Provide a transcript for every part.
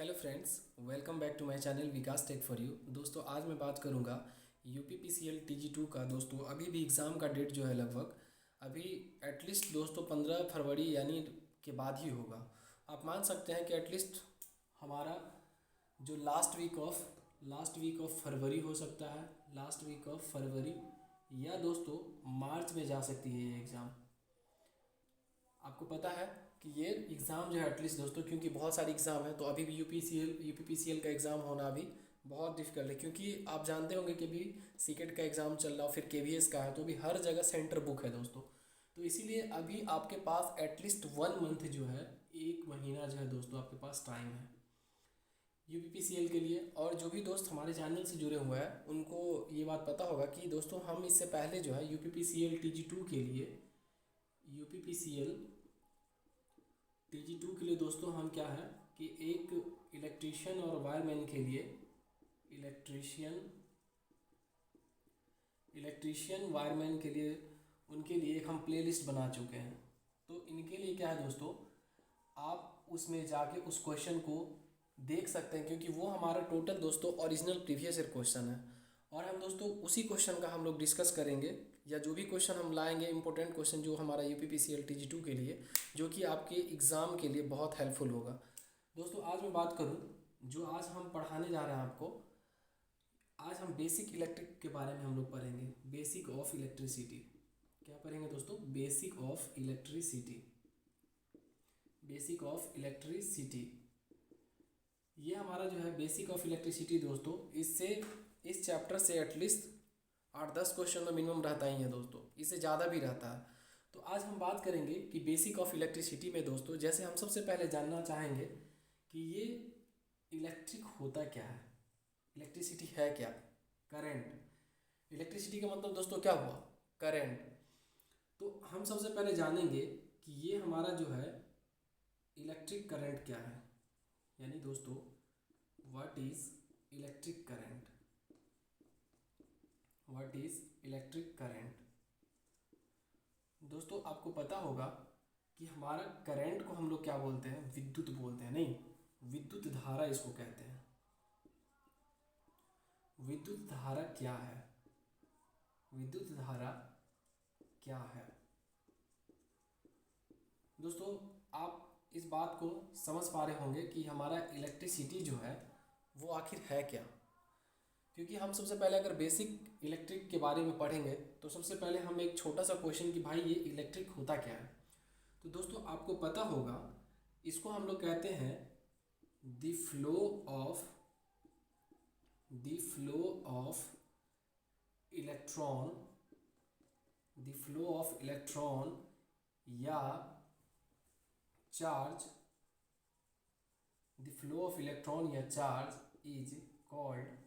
Hello friends, welcome back to my channel Vikas tech for you. दोस्तों आज मैं बात करूंगा यूपीपीसीएल टीजी 2 का। दोस्तों अभी भी एग्ज़ाम का डेट जो है लगभग अभी एटलीस्ट दोस्तों 15 फरवरी यानी के बाद ही होगा। आप मान सकते हैं कि एटलीस्ट हमारा जो लास्ट वीक ऑफ फरवरी हो सकता है, लास्ट वीक ऑफ फरवरी या दोस्तों मार्च में जा सकती है ये एग्ज़ाम। आपको पता है कि ये एग्ज़ाम जो है एटलीस्ट दोस्तों, क्योंकि बहुत सारे एग्ज़ाम है तो अभी भी यूपीपीसीएल का एग्ज़ाम होना अभी बहुत डिफ़िकल्ट है, क्योंकि आप जानते होंगे कि अभी सीकेट का एग्ज़ाम चल रहा, फिर केवीएस का है, तो अभी हर जगह सेंटर बुक है दोस्तों। तो इसीलिए अभी आपके पास एटलीस्ट 1 मंथ जो है, 1 महीना जो है दोस्तों आपके पास टाइम है यूपीपीसीएल के लिए। और जो भी दोस्त हमारे चैनल से जुड़े हुए हैं उनको ये बात पता होगा कि दोस्तों हम इससे पहले जो है यूपीपीसीएल टीजी 2 के लिए यूपीपीसीएल टीजी 2 के लिए दोस्तों हम क्या है कि एक इलेक्ट्रीशियन और वायरमैन के लिए इलेक्ट्रीशियन वायरमैन के लिए उनके लिए एक हम प्लेलिस्ट बना चुके हैं। तो इनके लिए क्या है दोस्तों, आप उसमें जाके उस क्वेश्चन को देख सकते हैं, क्योंकि वो हमारा टोटल दोस्तों ओरिजिनल प्रीवियस ईयर क्वेश्चन है। और हम दोस्तों उसी क्वेश्चन का हम लोग डिस्कस करेंगे, या जो भी क्वेश्चन हम लाएंगे इंपॉर्टेंट क्वेश्चन जो हमारा यूपीपीसीएल टीजी 2 के लिए, जो कि आपके एग्ज़ाम के लिए बहुत हेल्पफुल होगा। दोस्तों आज मैं बात करूं, जो आज हम पढ़ाने जा रहे हैं आपको, आज हम बेसिक इलेक्ट्रिक के बारे में हम लोग पढ़ेंगे। बेसिक ऑफ इलेक्ट्रिसिटी क्या पढ़ेंगे दोस्तों? Basic of electricity. Basic of electricity ये हमारा जो है बेसिक ऑफ इलेक्ट्रिसिटी दोस्तों, इससे इस चैप्टर से एटलीस्ट 8-10 क्वेश्चन तो मिनिमम रहता ही है दोस्तों, इससे ज़्यादा भी रहता है। तो आज हम बात करेंगे कि बेसिक ऑफ इलेक्ट्रिसिटी में दोस्तों, जैसे हम सबसे पहले जानना चाहेंगे कि ये इलेक्ट्रिक होता क्या है, इलेक्ट्रिसिटी है क्या। करंट, इलेक्ट्रिसिटी का मतलब दोस्तों क्या हुआ? करंट। तो हम सबसे पहले जानेंगे कि ये हमारा जो है इलेक्ट्रिक करंट क्या है, यानी दोस्तों what is electric current. What is electric current. दोस्तों आपको पता होगा कि हमारा करंट को हम लोग क्या बोलते हैं? विद्युत बोलते हैं, नहीं विद्युत धारा इसको कहते हैं। विद्युत धारा क्या है? विद्युत धारा क्या है दोस्तों? आप इस बात को समझ पा रहे होंगे कि हमारा इलेक्ट्रिसिटी जो है वो आखिर है क्या। क्योंकि हम सबसे पहले अगर बेसिक इलेक्ट्रिक के बारे में पढ़ेंगे तो सबसे पहले हम एक छोटा सा क्वेश्चन कि भाई ये इलेक्ट्रिक होता क्या है। तो दोस्तों आपको पता होगा, इसको हम लोग कहते हैं the flow of electron, the flow of electron या charge. The flow of electron या charge is called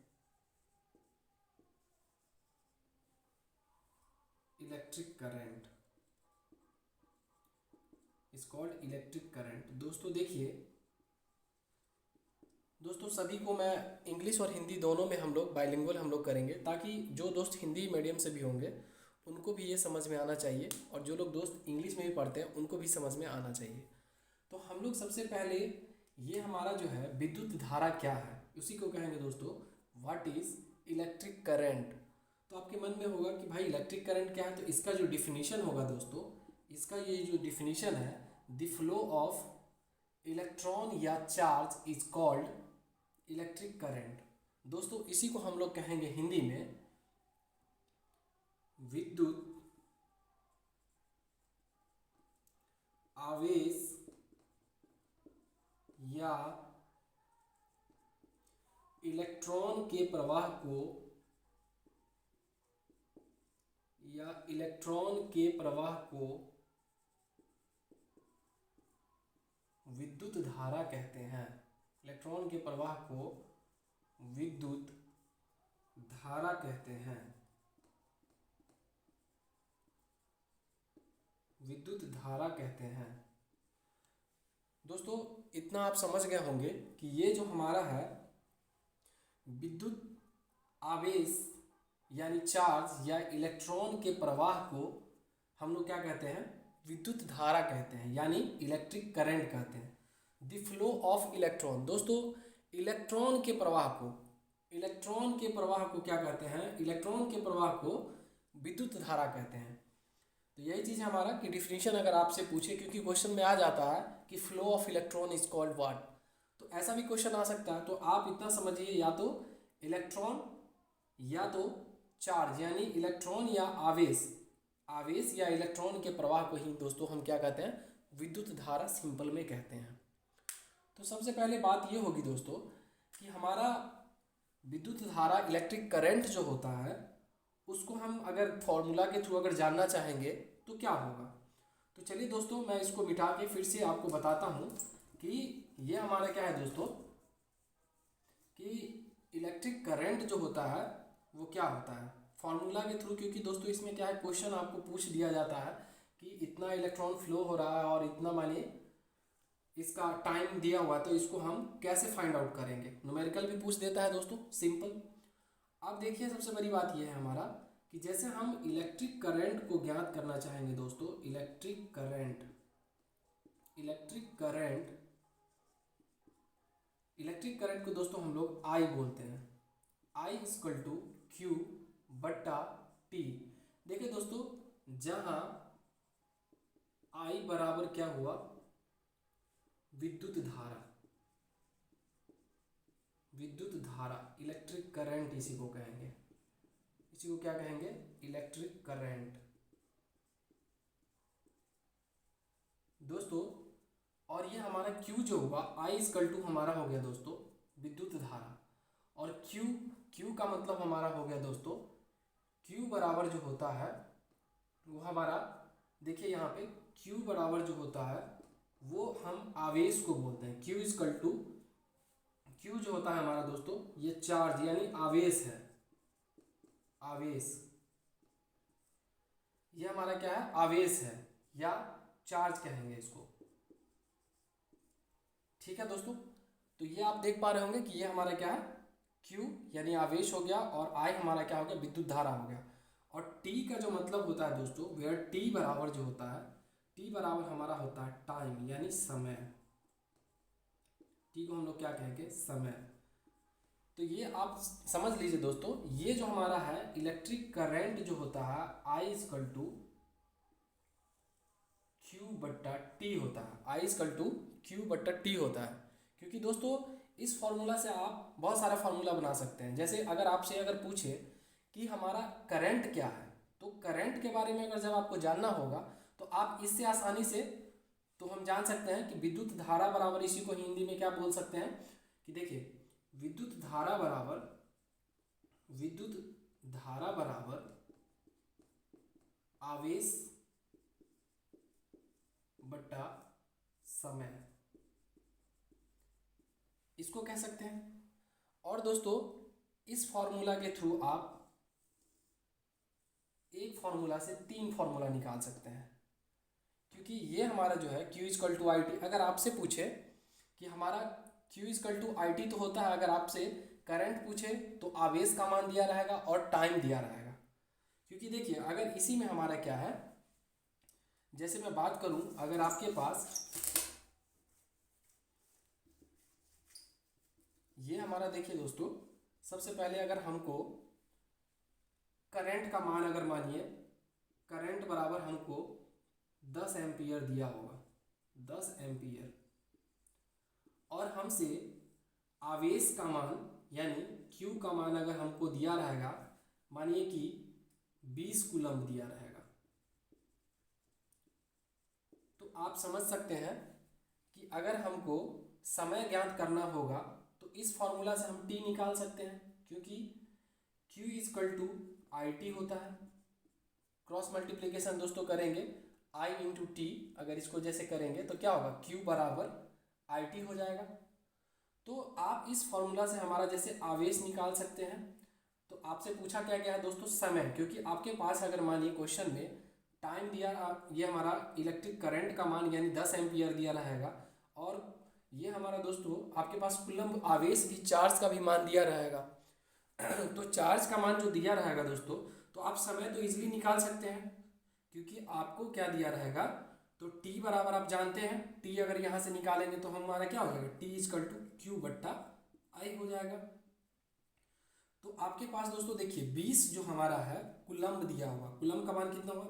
electric current, is called electric current. दोस्तों देखिए दोस्तों, सभी को मैं इंग्लिश और हिंदी दोनों में हम लोग बाइलिंगुअल हम लोग करेंगे, ताकि जो दोस्त हिंदी मीडियम से भी होंगे उनको भी ये समझ में आना चाहिए, और जो लोग दोस्त इंग्लिश में भी पढ़ते हैं उनको भी समझ में आना चाहिए। तो हम लोग सबसे पहले ये हमारा जो है विद्युत धारा क्या है उसी को कहेंगे दोस्तों व्हाट इज इलेक्ट्रिक करंट। तो आपके मन में होगा कि भाई इलेक्ट्रिक करंट क्या है, तो इसका जो डिफिनीशन होगा दोस्तों, इसका ये जो डिफिनीशन है, द फ्लो ऑफ इलेक्ट्रॉन या charge is called electric current. दोस्तों इसी को हम लोग कहेंगे हिंदी में विद्युत आवेश या इलेक्ट्रॉन के प्रवाह को, या इलेक्ट्रॉन के प्रवाह को विद्युत धारा कहते हैं। इलेक्ट्रॉन के प्रवाह को विद्युत धारा कहते हैं, विद्युत धारा कहते हैं। दोस्तों इतना आप समझ गए होंगे कि ये जो हमारा है विद्युत आवेश यानी चार्ज या इलेक्ट्रॉन के प्रवाह को हम लोग क्या कहते हैं? विद्युत धारा कहते हैं, यानी इलेक्ट्रिक करंट कहते हैं। The flow of electron. दोस्तों इलेक्ट्रॉन के प्रवाह को, इलेक्ट्रॉन के प्रवाह को क्या कहते हैं, इलेक्ट्रॉन के प्रवाह को विद्युत धारा कहते हैं। तो यही चीज़ है हमारा कि डिफिनीशन अगर आपसे पूछे, क्योंकि क्वेश्चन में आ जाता है कि flow of electron is called what, तो ऐसा भी क्वेश्चन आ सकता है। तो आप इतना समझिए, या तो इलेक्ट्रॉन या तो चार्ज, यानी इलेक्ट्रॉन या आवेश, आवेश या इलेक्ट्रॉन के प्रवाह को ही दोस्तों हम क्या कहते हैं, विद्युत धारा सिंपल में कहते हैं। तो सबसे पहले बात ये होगी दोस्तों कि हमारा विद्युत धारा इलेक्ट्रिक करंट जो होता है उसको हम अगर फॉर्मूला के थ्रू अगर जानना चाहेंगे तो क्या होगा। तो चलिए दोस्तों मैं इसको मिटा के फिर से आपको बताता हूँ कि ये हमारा क्या है दोस्तों, कि इलेक्ट्रिक करंट जो होता है वो क्या होता है फॉर्मूला के थ्रू। क्योंकि दोस्तों इसमें क्या है, क्वेश्चन आपको पूछ दिया जाता है कि इतना इलेक्ट्रॉन फ्लो हो रहा है और इतना मानिए इसका टाइम दिया हुआ है, तो इसको हम कैसे फाइंड आउट करेंगे। न्यूमेरिकल भी पूछ देता है दोस्तों सिंपल। अब देखिए सबसे बड़ी बात यह है हमारा कि जैसे हम इलेक्ट्रिक करंट को ज्ञात करना चाहेंगे दोस्तों, electric current, electric current, electric current को दोस्तों हम लोग आई बोलते हैं, आई इक्वल टू क्यू बट्टा टी। देखिए दोस्तों जहां आई बराबर क्या हुआ, विद्युत धारा, विद्युत धारा, इलेक्ट्रिक करंट इसी को कहेंगे, इसी को क्या कहेंगे, इलेक्ट्रिक करंट दोस्तों। और ये हमारा Q जो हुआ, I इक्वल टू हमारा हो गया दोस्तों विद्युत धारा, और Q का मतलब हमारा हो गया दोस्तों, Q बराबर जो होता है वो हमारा, देखिए यहाँ पे Q बराबर जो होता है वो हम आवेश को बोलते हैं। Q इक्वल टू, Q जो होता है हमारा दोस्तों ये चार्ज यानी आवेश है, आवेश, ये हमारा क्या है, आवेश है या चार्ज कहेंगे इसको। ठीक है दोस्तों, तो ये आप देख पा रहे होंगे कि ये हमारा क्या है, Q यानी आवेश हो गया, और I हमारा क्या हो गया, विद्युत धारा हो गया। और T का जो मतलब होता है दोस्तों, वेयर T बराबर जो होता है, T बराबर हमारा होता है टाइम यानी समय। T को हम लोग क्या कहेंगे, समय। तो ये आप समझ लीजिए दोस्तों, ये जो हमारा है इलेक्ट्रिक करंट जो होता है I इक्वल टू Q बट्टा टी होता है, I इक्वल टू Q बट्टा टी होता है। क्योंकि दोस्तों इस फॉर्मूला से आप बहुत सारा फार्मूला बना सकते हैं। जैसे अगर आपसे अगर पूछे कि हमारा करंट क्या है, तो करंट के बारे में अगर जब आपको जानना होगा तो आप इससे आसानी से तो हम जान सकते हैं कि विद्युत धारा बराबर, इसी को हिंदी में क्या बोल सकते हैं कि देखिए विद्युत धारा बराबर, विद्युत धारा बराबर आवेश बट्टा समय, इसको कह सकते हैं। और दोस्तों इस फॉर्मूला के थ्रू आप एक फॉर्मूला से तीन फॉर्मूला निकाल सकते हैं। क्योंकि ये हमारा जो है Q equal to I T, अगर आपसे पूछे कि हमारा Q equal to I T तो होता है, अगर आपसे करंट पूछे तो आवेश का मान दिया रहेगा और टाइम दिया रहेगा। क्योंकि देखिए अगर इसी में हमारा क्या है, जैसे मैं बात करूं, अगर आपके पास ये हमारा देखिए दोस्तों, सबसे पहले अगर हमको करंट का मान अगर मानिए, करंट बराबर हमको 10 एम्पियर दिया होगा, 10 एम्पियर, और हमसे आवेश का मान यानी Q का मान अगर हमको दिया रहेगा, मानिए कि 20 कूलम दिया रहेगा, तो आप समझ सकते हैं कि अगर हमको समय ज्ञात करना होगा तो इस फॉर्मूला से हम T निकाल सकते हैं। क्योंकि Q equal to I T होता है, क्रॉस मल्टीप्लिकेशन दोस्तों करेंगे I इंटू टी, अगर इसको जैसे करेंगे तो क्या होगा, Q बराबर आई टी हो जाएगा। तो आप इस फॉर्मूला से हमारा जैसे आवेश निकाल सकते हैं। तो आपसे पूछा क्या गया है दोस्तों, समय, क्योंकि आपके पास अगर मानिए क्वेश्चन में टाइम दिया, ये हमारा इलेक्ट्रिक करंट का मान यानी 10 एम्पियर दिया रहेगा, और ये हमारा दोस्तों आपके पास कूलम्ब आवेश भी, चार्ज का भी मान दिया रहेगा। तो चार्ज का मान जो दिया रहेगा दोस्तों, तो आप समय तो इजीली निकाल सकते हैं। क्योंकि आपको क्या दिया रहेगा, तो T बराबर आप जानते हैं, T अगर यहाँ से निकालेंगे तो हमारा क्या हो जाएगा, T इक्वल टू Q बट्टा आई हो जाएगा। तो आपके पास दोस्तों देखिए 20 जो हमारा है कुलम्ब दिया हुआ, कुलम्ब का मान कितना हुआ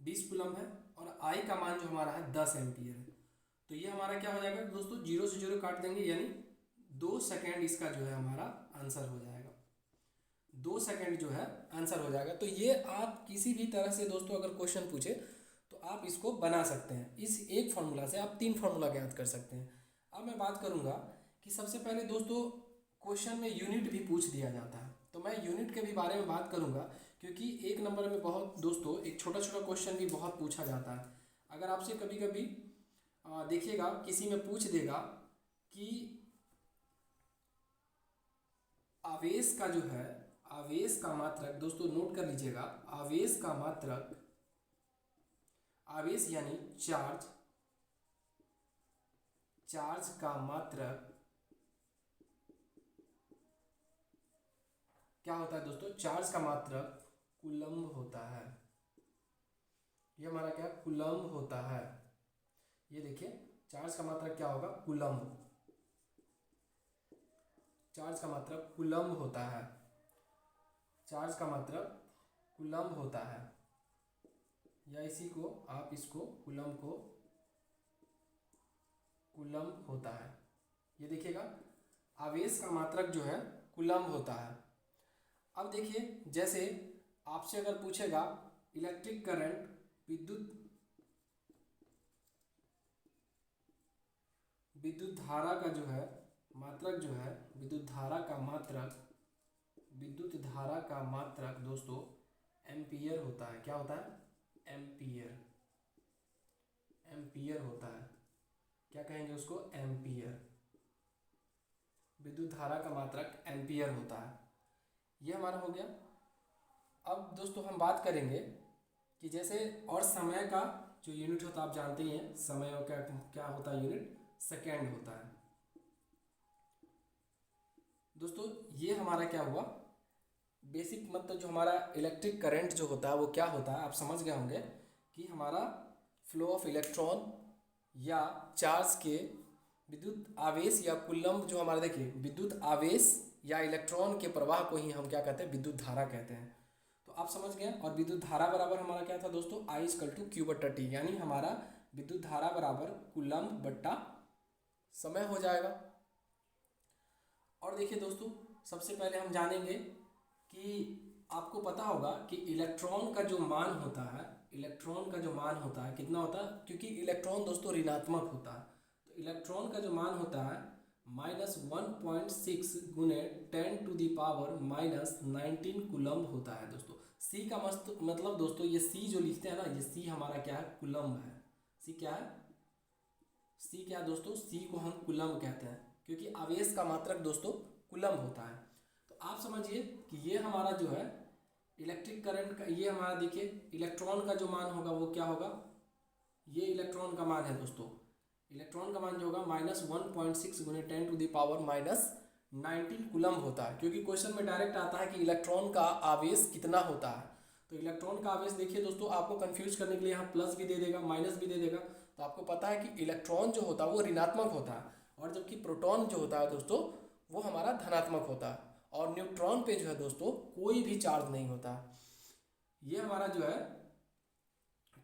20 कुलम्ब है, और आई का मान जो हमारा है 10 एम्पियर है। तो ये हमारा क्या हो जाएगा दोस्तों, 0 से 0 काट देंगे, यानी 2 सेकेंड इसका जो है हमारा आंसर हो जाएगा। 2 सेकेंड जो है आंसर हो जाएगा। तो ये आप किसी भी तरह से दोस्तों अगर क्वेश्चन पूछे तो आप इसको बना सकते हैं। इस एक फार्मूला से आप 3 फार्मूला ज्ञात कर सकते हैं। अब मैं बात करूंगा कि सबसे पहले दोस्तों क्वेश्चन में यूनिट भी पूछ दिया जाता है, तो मैं यूनिट के भी बारे में बात करूंगा, क्योंकि एक नंबर में बहुत दोस्तों एक छोटा छोटा क्वेश्चन भी बहुत पूछा जाता है। अगर आपसे कभी कभी देखिएगा किसी में पूछ देगा कि आवेश का जो है, आवेश का मात्रक, दोस्तों नोट कर लीजिएगा, आवेश का मात्रक, आवेश यानी चार्ज, चार्ज का मात्रक क्या होता है दोस्तों, चार्ज का मात्रक कूलम्ब होता है। ये हमारा क्या कूलम्ब होता है। ये देखिए चार्ज का मात्रक क्या होगा, कूलम्ब, चार्ज का मात्रक कूलम्ब होता है, चार्ज का मात्रक कूलम्ब होता है, या इसी को आप इसको कूलम्ब को कूलम्ब होता है। ये देखिएगा आवेश का मात्रक जो है कूलम्ब होता है। अब देखिए जैसे आपसे अगर पूछेगा इलेक्ट्रिक करंट, विद्युत धारा का जो है मात्रक जो है, विद्युत धारा का मात्रक, विद्युत धारा का मात्रक दोस्तों एम्पियर होता है। क्या होता है, एम्पियर, एम्पियर होता है। क्या कहेंगे उसको, एम्पियर। विद्युत धारा का मात्रक एम्पियर होता है। ये हमारा हो गया। अब दोस्तों हम बात करेंगे कि जैसे और समय का जो यूनिट होता है आप जानते ही हैं, समय का क्या होता है यूनिट, सेकेंड होता है। दोस्तों ये हमारा क्या हुआ, बेसिक मतलब जो हमारा इलेक्ट्रिक करंट जो होता है वो क्या होता है, आप समझ गए होंगे कि हमारा फ्लो ऑफ इलेक्ट्रॉन या चार्ज के विद्युत आवेश या कूलम्ब जो हमारा, देखिए विद्युत आवेश या इलेक्ट्रॉन के प्रवाह को ही हम क्या कहते हैं, विद्युत धारा कहते हैं। तो आप समझ गए। और विद्युत धारा बराबर हमारा क्या था दोस्तों, I=Q/T, यानी हमारा विद्युत धारा बराबर कूलम्ब बट्टा समय हो जाएगा। और देखिए दोस्तों सबसे पहले हम जानेंगे कि आपको पता होगा कि इलेक्ट्रॉन का जो मान होता है, इलेक्ट्रॉन का जो मान होता है कितना होता है, क्योंकि इलेक्ट्रॉन दोस्तों ऋणात्मक होता है, तो इलेक्ट्रॉन का जो मान होता है -1.6 गुने 10⁻⁻19 कूलम्ब होता है दोस्तों। सी का मतलब दोस्तों ये सी जो लिखते हैं ना, ये सी हमारा क्या है, कूलम्ब है। सी क्या है, सी क्या है दोस्तों, सी को हम कूलम्ब कहते हैं, क्योंकि आवेश का मात्रक दोस्तों कूलम्ब होता है। तो आप समझिए कि ये हमारा जो है इलेक्ट्रिक करंट का, ये हमारा देखिए इलेक्ट्रॉन का जो मान होगा वो क्या होगा, ये इलेक्ट्रॉन का मान है दोस्तों। इलेक्ट्रॉन का मान जो होगा -1.6 गुने 10⁻⁹ कूलम्ब होता है, क्योंकि क्वेश्चन में डायरेक्ट आता है कि इलेक्ट्रॉन का आवेश कितना होता है। तो इलेक्ट्रॉन का आवेश देखिए दोस्तों, आपको कंफ्यूज करने के लिए यहाँ प्लस भी दे देगा माइनस भी दे देगा। तो आपको पता है कि इलेक्ट्रॉन जो होता है वो ऋणात्मक होता है, और जबकि प्रोटॉन जो होता है दोस्तों वो हमारा धनात्मक होता है। और न्यूट्रॉन पे जो है दोस्तों कोई भी चार्ज नहीं होता। ये हमारा जो है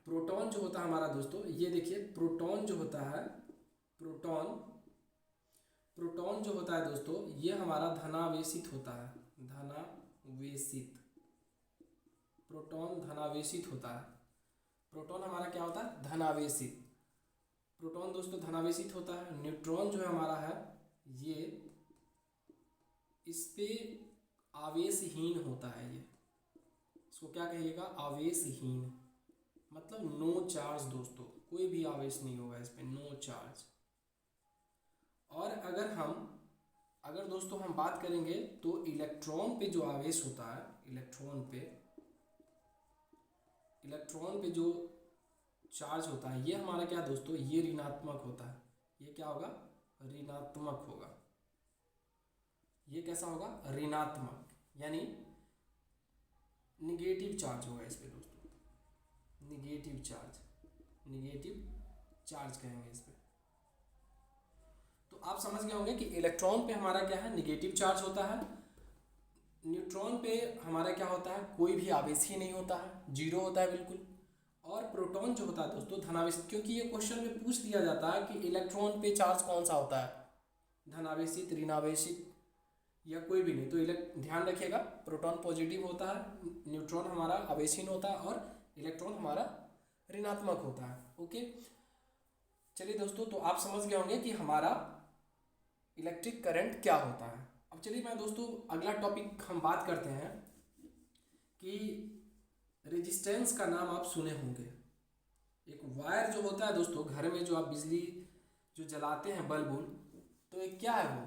प्रोटॉन जो होता है हमारा दोस्तों, ये देखिए प्रोटॉन जो होता है, प्रोटॉन, प्रोटॉन जो होता है दोस्तों ये हमारा धनावेशित होता है, धनावेशित, प्रोटॉन धनावेशित होता है। प्रोटॉन हमारा क्या होता है, धनावेशित। प्रोटॉन दोस्तों धनावेशित होता है। न्यूट्रॉन जो है हमारा है ये इस पे आवेशहीन होता है। ये इसको क्या कहिएगा, आवेशहीन, मतलब नो चार्ज दोस्तों, कोई भी आवेश नहीं होगा इस पे, नो चार्ज। और अगर दोस्तों हम बात करेंगे तो इलेक्ट्रॉन पे जो आवेश होता है, इलेक्ट्रॉन पे जो चार्ज होता है ये हमारा क्या दोस्तों, ये ऋणात्मक होता है। ये क्या होगा, ऋणात्मक होगा। ये कैसा होगा, ऋणात्मक, यानी निगेटिव चार्ज होगा इस पे दोस्तों, निगेटिव चार्ज, निगेटिव चार्ज कहेंगे इस पे। तो आप समझ गए होंगे कि इलेक्ट्रॉन पे हमारा क्या है, निगेटिव चार्ज होता है। न्यूट्रॉन पे हमारा क्या होता है, कोई भी आवेश ही नहीं होता है, जीरो होता है बिल्कुल। और प्रोटॉन जो होता है दोस्तों धनावेशित, क्योंकि ये क्वेश्चन में पूछ दिया जाता है कि इलेक्ट्रॉन पे चार्ज कौन सा होता है, धनावेशित, ऋणावेशित या कोई भी नहीं। तो ध्यान रखिएगा, प्रोटॉन पॉजिटिव होता है, न्यूट्रॉन हमारा आवेशहीन होता है और इलेक्ट्रॉन हमारा ऋणात्मक होता है। ओके, चलिए दोस्तों, तो आप समझ गए होंगे कि हमारा इलेक्ट्रिक करंट क्या होता है। अब चलिए मैं दोस्तों अगला टॉपिक हम बात करते हैं कि रेजिस्टेंस का नाम आप सुने होंगे। एक वायर जो होता है दोस्तों, घर में जो आप बिजली जो जलाते हैं बल्ब, तो एक क्या है वो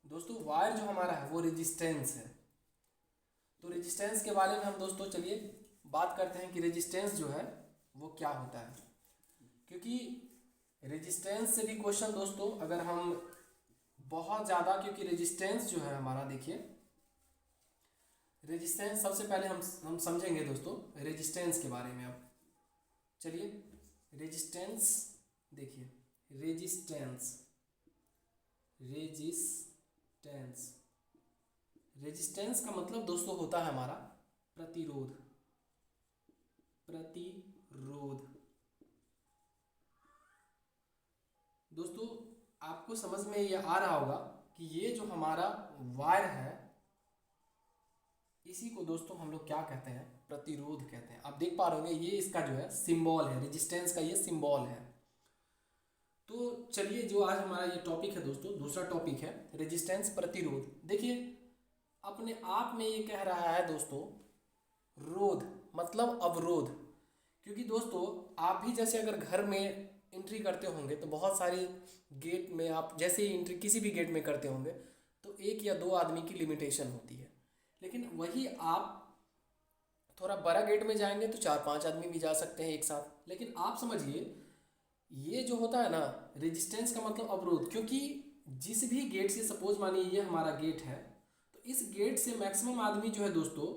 दोस्तों, वायर जो हमारा है वो रेजिस्टेंस है। तो रेजिस्टेंस के बारे में हम दोस्तों चलिए बात करते हैं कि रेजिस्टेंस जो है वो क्या होता है। क्योंकि रेजिस्टेंस से भी क्वेश्चन दोस्तों अगर हम बहुत ज़्यादा, क्योंकि रेजिस्टेंस जो है हमारा, देखिए रेजिस्टेंस सबसे पहले हम समझेंगे दोस्तों रेजिस्टेंस के बारे में। अब चलिए रेजिस्टेंस देखिए, रेजिस्टेंस रेजिस्टेंस का मतलब दोस्तों होता है हमारा प्रतिरोध। दोस्तों आपको समझ में ये आ रहा होगा कि ये जो हमारा वायर है, इसी को दोस्तों हम लोग क्या कहते हैं, प्रतिरोध कहते हैं। आप देख पा रहे होंगे ये इसका जो है सिंबल है, रेजिस्टेंस का ये सिंबल है। तो चलिए जो आज हमारा ये टॉपिक है दोस्तों, दूसरा टॉपिक है रेजिस्टेंस, प्रतिरोध। देखिए अपने आप में ये कह रहा है दोस्तों, रोध मतलब अवरोध। क्योंकि दोस्तों आप भी जैसे अगर घर में एंट्री करते होंगे तो बहुत सारी गेट में आप जैसे ही एंट्री किसी भी गेट में करते होंगे तो 1 या 2 आदमी की लिमिटेशन होती है। लेकिन वही आप थोड़ा बड़ा गेट में जाएंगे तो 4-5 आदमी भी जा सकते हैं एक साथ। लेकिन आप समझिए ये जो होता है ना रेजिस्टेंस का मतलब अवरोध, क्योंकि जिस भी गेट से, सपोज मानिए ये हमारा गेट है, तो इस गेट से मैक्सिमम आदमी जो है दोस्तों,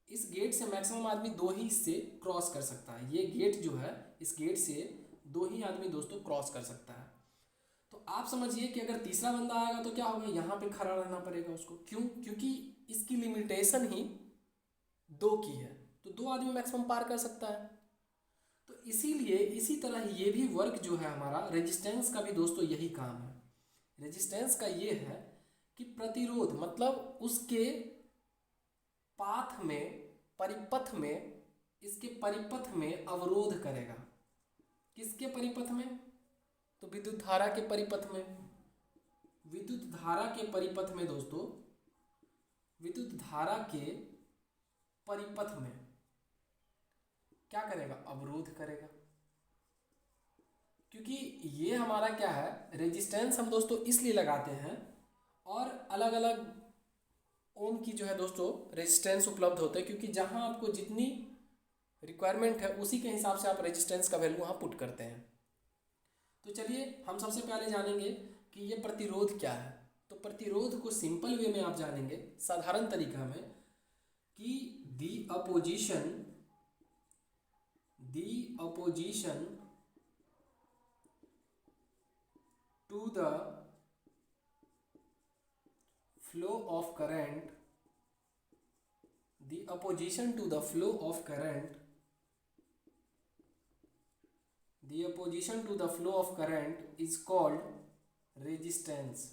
इस गेट से मैक्सिमम आदमी 2 ही से क्रॉस कर सकता है। ये गेट जो है, इस गेट से 2 ही आदमी दोस्तों क्रॉस कर सकता है। तो आप समझिए कि अगर तीसरा बंदा आएगा तो क्या होगा, यहाँ पे खड़ा रहना पड़ेगा उसको। क्यों? क्योंकि इसकी लिमिटेशन ही 2 की है, तो 2 आदमी मैक्सिमम पार कर सकता है। तो इसीलिए इसी तरह ये भी वर्क जो है हमारा रेजिस्टेंस का भी दोस्तों यही काम है। रेजिस्टेंस का ये है कि प्रतिरोध मतलब उसके पाथ में, परिपथ में, इसके परिपथ में अवरोध करेगा। किसके परिपथ में? तो विद्युत धारा के परिपथ में। विद्युत धारा के परिपथ में दोस्तों, विद्युत धारा के परिपथ में क्या करेगा, अवरोध करेगा। क्योंकि ये हमारा क्या है, रेजिस्टेंस हम दोस्तों इसलिए लगाते हैं, और अलग अलग ओम की जो है दोस्तों रेजिस्टेंस उपलब्ध होते हैं, क्योंकि जहां आपको जितनी रिक्वायरमेंट है उसी के हिसाब से आप रेजिस्टेंस का वैल्यू वहां पुट करते हैं। तो चलिए हम सबसे पहले जानेंगे कि ये प्रतिरोध क्या है। तो प्रतिरोध को सिंपल वे में आप जानेंगे, साधारण तरीका में, कि the opposition to the flow of current, the opposition to the flow of current, the opposition to the flow of current is called resistance.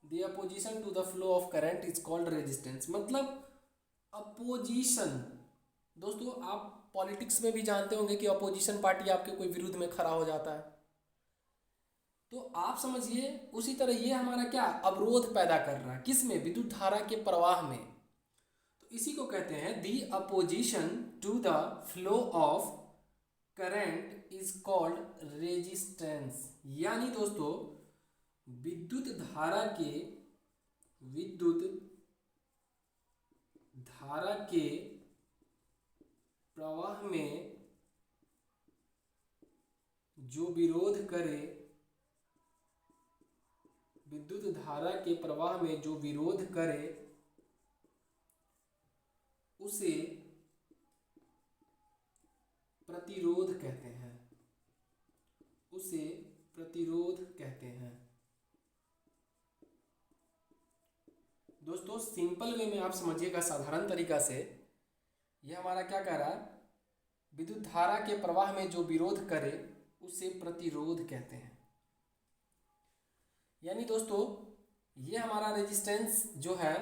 The opposition to the flow of current is called resistance। मतलब opposition दोस्तों आप politics में भी जानते होंगे कि opposition party आपके कोई विरुद्ध में खड़ा हो जाता है, तो आप समझिए उसी तरह ये हमारा क्या अवरोध पैदा कर रहा है, किसमें, विद्युत धारा के प्रवाह में। तो इसी को कहते हैं the opposition to the flow of current is called resistance. यानी दोस्तों विद्युत धारा के प्रवाह में जो विरोध करे, विद्युत धारा के प्रवाह में जो विरोध करे उसे प्रतिरोध कहते हैं। उसे प्रतिरोध कहते हैं। दोस्तों सिंपल वे में आप समझिएगा, साधारण तरीका से यह हमारा क्या कह रहा है, विद्युत धारा के प्रवाह में जो विरोध करे उसे प्रतिरोध कहते हैं। यानी दोस्तों ये हमारा रेजिस्टेंस जो है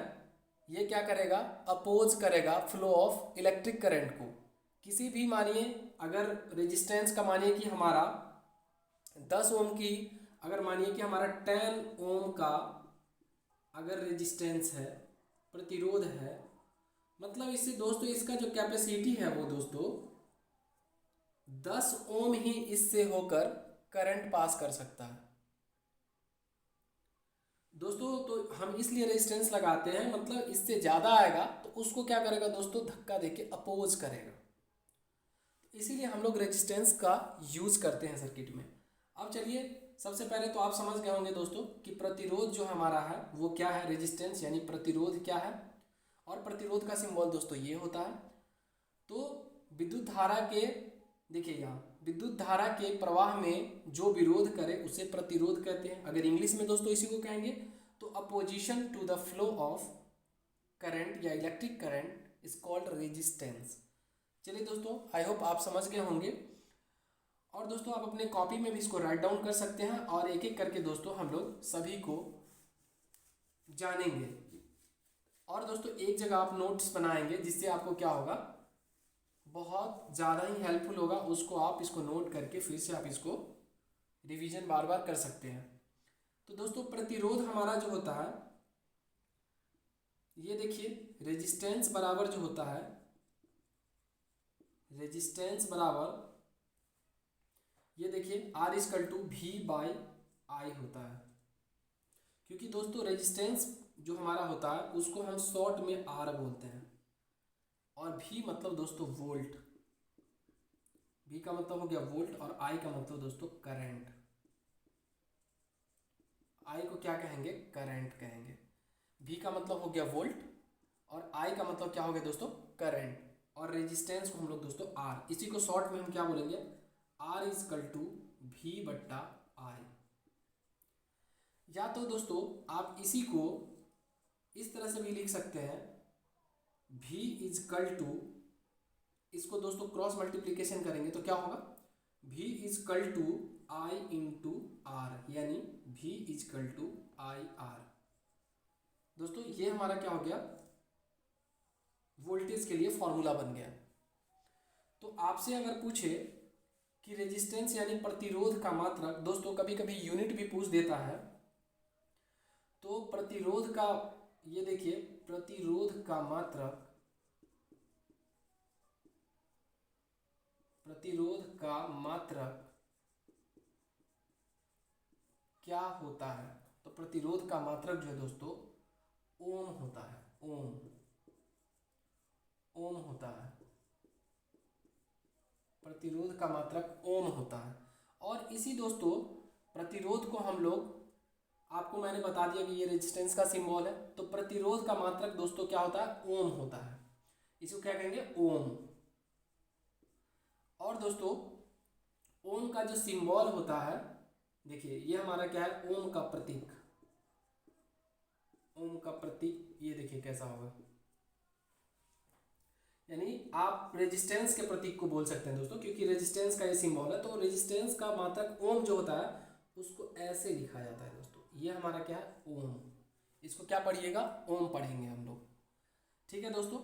ये क्या करेगा, अपोज करेगा फ्लो ऑफ इलेक्ट्रिक करंट को। किसी भी मानिए अगर रेजिस्टेंस का मानिए कि हमारा 10 ओम की, अगर मानिए कि हमारा 10 ओम का अगर रेजिस्टेंस है, प्रतिरोध है, मतलब इससे दोस्तों इसका जो कैपेसिटी है वो दोस्तों 10 ओम ही इससे होकर करंट पास कर सकता है दोस्तों। तो हम इसलिए रेजिस्टेंस लगाते हैं, मतलब इससे ज़्यादा आएगा तो उसको क्या करेगा दोस्तों, धक्का देके अपोज करेगा। इसीलिए हम लोग रेजिस्टेंस का यूज़ करते हैं सर्किट में। अब चलिए सबसे पहले तो आप समझ गए होंगे दोस्तों कि प्रतिरोध जो हमारा है वो क्या है, रेजिस्टेंस यानी प्रतिरोध क्या है, और प्रतिरोध का सिंबल दोस्तों ये होता है। तो विद्युत धारा के, देखिए यहाँ विद्युत धारा के प्रवाह में जो विरोध करे उसे प्रतिरोध कहते हैं। अगर इंग्लिश में दोस्तों इसी को कहेंगे तो opposition to the flow of current या electric current is called resistance. चलिए दोस्तों आई होप आप समझ गए होंगे, और दोस्तों आप अपने कॉपी में भी इसको राइट डाउन कर सकते हैं, और एक एक करके दोस्तों हम लोग सभी को जानेंगे। और दोस्तों एक जगह आप नोट्स बनाएंगे जिससे आपको क्या होगा, बहुत ज़्यादा ही हेल्पफुल होगा। उसको आप इसको नोट करके फिर से आप इसको रिवीजन बार बार कर सकते हैं। तो दोस्तों प्रतिरोध हमारा जो होता है, ये देखिए रेजिस्टेंस बराबर जो होता है, रेजिस्टेंस बराबर ये देखिए R इक्वल टू V/I होता है। क्योंकि दोस्तों रेजिस्टेंस जो हमारा होता है उसको हम शॉर्ट में R बोलते हैं, और V मतलब दोस्तों वोल्ट, V का मतलब हो गया वोल्ट, और I का मतलब दोस्तों करंट। I को क्या कहेंगे, करंट कहेंगे। V का मतलब हो गया वोल्ट, और I का मतलब क्या हो गया दोस्तों, करंट, और रेजिस्टेंस को हम लोग दोस्तों R, इसी को शॉर्ट में हम क्या बोलेंगे, R इक्वल टू V/I। या तो दोस्तों आप इसी को इस तरह से भी लिख सकते हैं, V इक्वल टू, इसको दोस्तों क्रॉस मल्टीप्लिकेशन करेंगे तो क्या होगा, V equal to I into R, यानी V इक्वल टू IR। दोस्तों ये हमारा क्या हो गया, वोल्टेज के लिए फॉर्मूला बन गया। तो आपसे अगर पूछे कि रेजिस्टेंस यानी प्रतिरोध का मात्रक, दोस्तों कभी कभी यूनिट भी पूछ देता है, तो प्रतिरोध का, ये देखिए प्रतिरोध का मात्रक, प्रतिरोध का मात्रक क्या होता है, तो प्रतिरोध का मात्रक जो है दोस्तों ओम होता है, ओम, ओम होता है। प्रतिरोध का मात्रक ओम होता है। और इसी दोस्तों प्रतिरोध को हम लोग, आपको मैंने बता दिया कि ये रेजिस्टेंस का सिंबल है, तो प्रतिरोध का मात्रक दोस्तों क्या होता है, ओम होता है। इसको क्या कहेंगे, ओम। और दोस्तों ओम का जो सिंबल होता है, देखिए ये हमारा क्या है, ओम का प्रतीक, ओम का प्रतीक, ये देखिए कैसा होगा, यानी आप रेजिस्टेंस के प्रतीक को बोल सकते हैं दोस्तों, क्योंकि रेजिस्टेंस का ये सिंबल है। तो रेजिस्टेंस का मात्रक ओम जो होता है उसको ऐसे लिखा जाता है दोस्तों, ये हमारा क्या है, ओम। इसको क्या पढ़िएगा, ओम पढ़ेंगे हम लोग, ठीक है दोस्तों।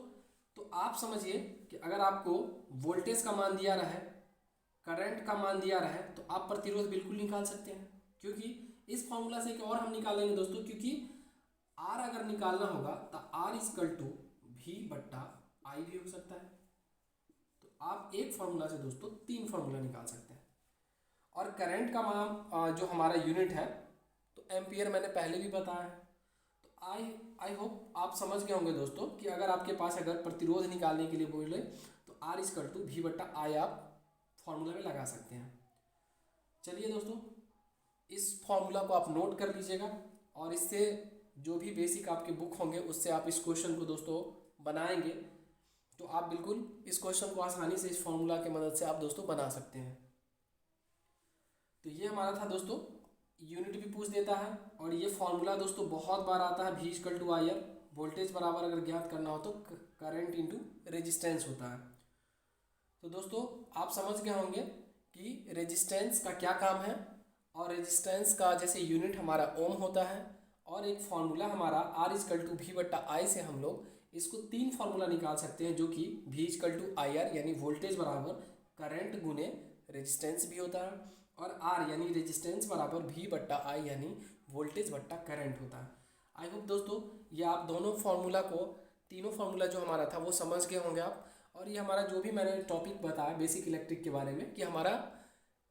तो आप समझिए कि अगर आपको वोल्टेज का मान दिया रहा है, करंट का मान दिया रहा है, तो आप प्रतिरोध बिल्कुल निकाल सकते हैं, क्योंकि इस फॉर्मूला से एक और हम निकालेंगे दोस्तों, क्योंकि R अगर निकालना होगा तो R इक्वल टू V/I भी हो सकता है। तो आप एक फॉर्मूला से दोस्तों 3 फॉर्मूला निकाल सकते हैं। और करंट का मान जो हमारा यूनिट है तो एम्पियर मैंने पहले भी बताया है। तो आई होप आप समझ गए होंगे दोस्तों कि अगर आपके पास अगर प्रतिरोध निकालने के लिए बोले तो R इक्वल टू V/I आप फॉर्मूला में लगा सकते हैं। चलिए दोस्तों इस फॉर्मूला को आप नोट कर लीजिएगा, और इससे जो भी बेसिक आपके बुक होंगे उससे आप इस क्वेश्चन को दोस्तों बनाएंगे, तो आप बिल्कुल इस क्वेश्चन को आसानी से इस फॉर्मूला की मदद से आप दोस्तों बना सकते हैं। तो ये हमारा था दोस्तों, यूनिट भी पूछ देता है। और ये फॉर्मूला दोस्तों बहुत बार आता है, V equal to I R, voltage बराबर अगर ज्ञात करना हो तो करंट इंटू रेजिस्टेंस होता है। तो दोस्तों आप समझ गए होंगे कि रेजिस्टेंस का क्या काम है, और रेजिस्टेंस का जैसे यूनिट हमारा ओम होता है, और एक फार्मूला हमारा R इक्वल टू V बट्टा आई से हम लोग इसको 3 फार्मूला निकाल सकते हैं, जो कि V equal to I R यानी वोल्टेज बराबर करंट गुने रेजिस्टेंस भी होता है, और R यानी रेजिस्टेंस बराबर V बट्टा आई यानी वोल्टेज बट्टा करंट होता है। आई होप दोस्तों ये आप दोनों फार्मूला को, तीनों फार्मूला जो हमारा था वो समझ गए होंगे आप। और ये हमारा जो भी मैंने टॉपिक बताया बेसिक इलेक्ट्रिक के बारे में, कि हमारा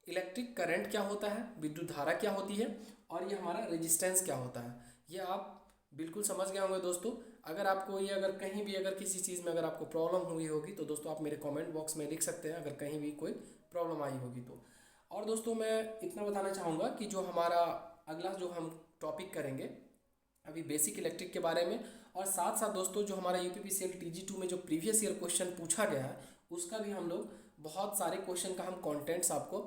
इलेक्ट्रिक करंट क्या होता है, विद्युत धारा क्या होती है, और ये हमारा रेजिस्टेंस क्या होता है, ये आप बिल्कुल समझ गए होंगे दोस्तों। अगर आपको ये, अगर कहीं भी अगर किसी चीज़ में अगर आपको प्रॉब्लम हुई होगी तो दोस्तों आप मेरे कमेंट बॉक्स में लिख सकते हैं, अगर कहीं भी कोई प्रॉब्लम आई होगी तो। और दोस्तों मैं इतना बताना चाहूँगा कि जो हमारा अगला जो हम टॉपिक करेंगे अभी बेसिक इलेक्ट्रिक के बारे में, और साथ साथ दोस्तों जो हमारा UPPCL TG2 में जो प्रीवियस ईयर क्वेश्चन पूछा गया है उसका भी हम लोग बहुत सारे क्वेश्चन का हम कंटेंट्स आपको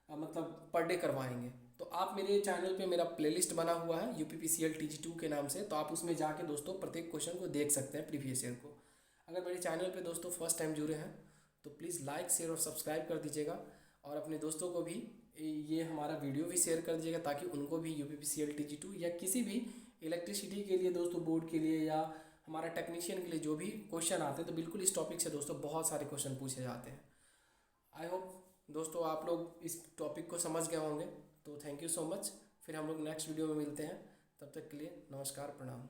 मतलब पर डे करवाएंगे। तो आप मेरे चैनल पे मेरा प्लेलिस्ट बना हुआ है UPPCL TG2 के नाम से, तो आप उसमें जाके दोस्तों प्रत्येक क्वेश्चन को देख सकते हैं प्रीवियस ईयर को। अगर मेरे चैनल पे दोस्तों फर्स्ट टाइम जुड़े हैं तो प्लीज़ लाइक शेयर और सब्सक्राइब कर दीजिएगा, और अपने दोस्तों को भी ये हमारा वीडियो भी शेयर कर दीजिएगा, ताकि उनको भी UPPCL TG2 या किसी भी इलेक्ट्रिसिटी के लिए दोस्तों, बोर्ड के लिए या हमारा टेक्नीशियन के लिए जो भी क्वेश्चन आते हैं, तो बिल्कुल इस टॉपिक से दोस्तों बहुत सारे क्वेश्चन पूछे जाते हैं। आई होप दोस्तों आप लोग इस टॉपिक को समझ गए होंगे। तो थैंक यू सो मच, फिर हम लोग नेक्स्ट वीडियो में मिलते हैं, तब तक के लिए नमस्कार, प्रणाम।